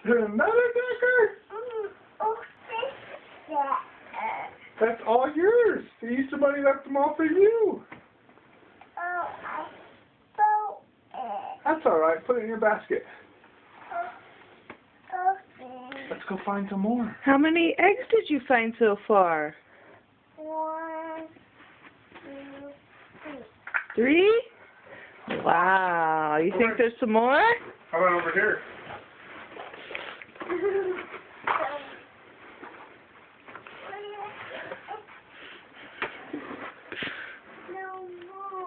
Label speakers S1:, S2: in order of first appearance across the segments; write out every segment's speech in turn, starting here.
S1: Another decker? That's all yours. The Easter Bunny left them all for you. That's all right. Put it in your basket. Let's go find some more.
S2: How many eggs did you find so far?
S3: 1, 2, 3.
S2: 3? Wow. You think there's some more?
S1: How about over here?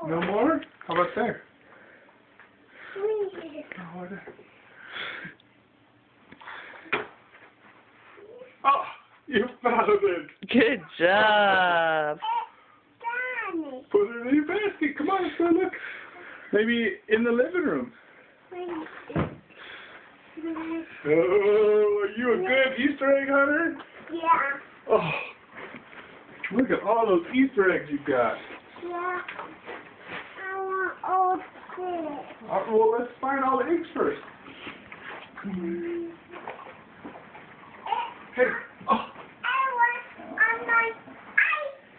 S1: No more? How about there? Oh, there. Oh, you found it.
S2: Good job.
S1: Put it in your basket. Come on, let's go look. Maybe in the living room. Oh, are you a good Easter egg hunter?
S3: Yeah.
S1: Oh, look at all those Easter eggs you got.
S3: Yeah. I want all this.
S1: Well, let's find all the eggs first. Hey. Oh.
S3: I want on my ice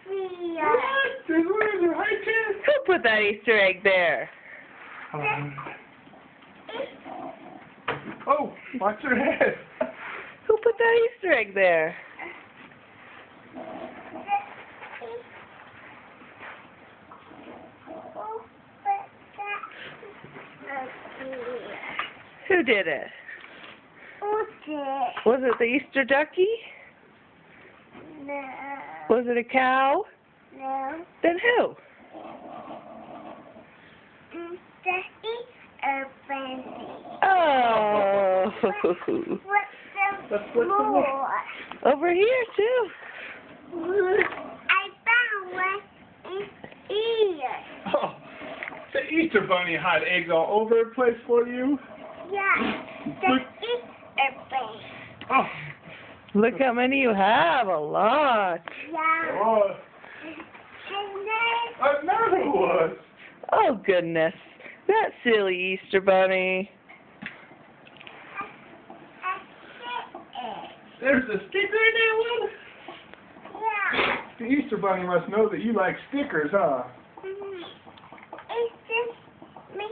S3: cream.
S1: What? There's one in there. Hi, kid.
S2: Who put that Easter egg there?
S1: Oh, watch your head.
S2: Who put that Easter egg there? Who did it? Was it the Easter ducky?
S3: No.
S2: Was it a cow?
S3: No.
S2: Then who?
S3: The Easter bunny.
S2: Oh.
S3: What's
S1: Let's
S3: the
S1: look some more.
S3: more?
S2: Over here too.
S3: I found one in here.
S1: Oh, the Easter Bunny had eggs all over the place for you.
S3: Yeah. The
S1: Look.
S3: Easter bunny.
S1: Oh,
S2: Look how many you have. A lot.
S3: Yeah.
S1: oh,
S3: And then
S1: another one.
S2: Oh goodness. That silly Easter bunny.
S1: There's a sticker in that one.
S3: yeah.
S1: The Easter Bunny must know that you like stickers, huh?
S3: It's just me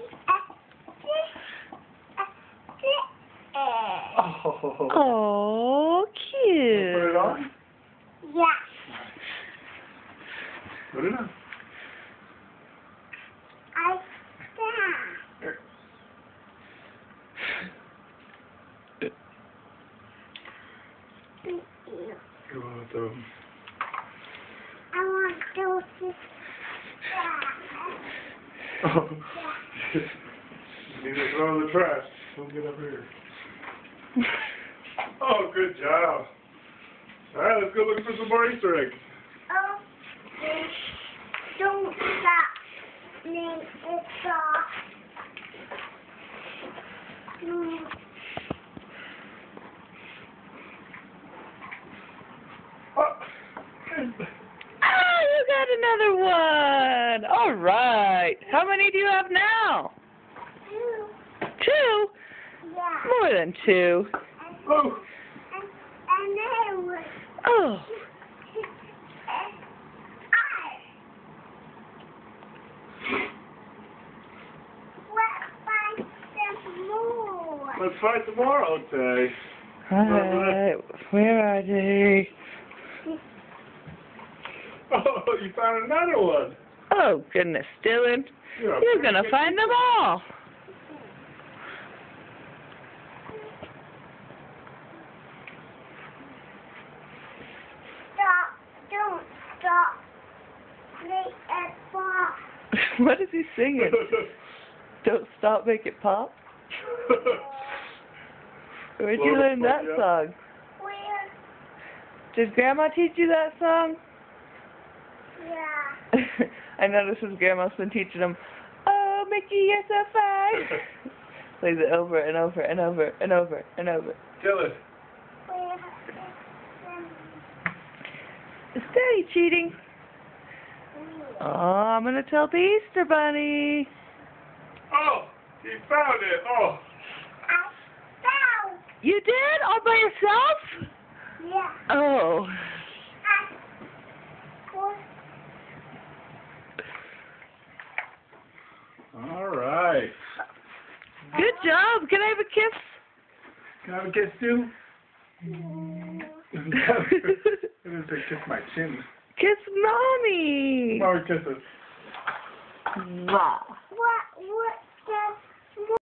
S1: Oh.
S2: Oh, cute.
S1: Put it on.
S3: Yeah.
S1: Put it on.
S3: I
S1: Here.
S3: stand.
S1: You want them?
S3: I want those.
S1: Oh. You need to throw in the trash. Don't get up here. Oh, good job. All right, let's go look for some more Easter eggs.
S3: Oh, don't stop me. It's off.
S1: Oh.
S2: Oh, you got another one. All right. How many do you have now?
S3: 2.
S2: 2?
S3: Yeah.
S2: More than 2.
S1: Oh.
S3: And then was
S2: Oh.
S1: Let's find some more, okay.
S2: All right. Where are they?
S1: Oh, you found another one.
S2: Oh, goodness, Dylan.
S1: Yeah,
S2: You're going to find them all.
S3: Stop. Don't stop. Make it pop.
S2: What is he singing? Don't stop, make it pop? Where'd you learn that song?
S3: Where?
S2: Did Grandma teach you that song?
S3: Yeah.
S2: I noticed his grandma's been teaching him, oh, Mickey, you're so fine. Plays it over and over and over and over and over.
S1: Kill it.
S3: Where?
S2: Is Daddy cheating? Oh, I'm going to tell the Easter Bunny.
S1: Oh, he found it. Oh.
S3: I found
S2: You did? All by yourself?
S3: Yeah.
S2: Oh.
S1: All right.
S2: Good job. Can I have a kiss?
S1: Can I have a kiss too? I'm gonna say kiss my chin.
S2: Kiss Mommy.
S1: More kisses.
S2: Mwah.
S3: What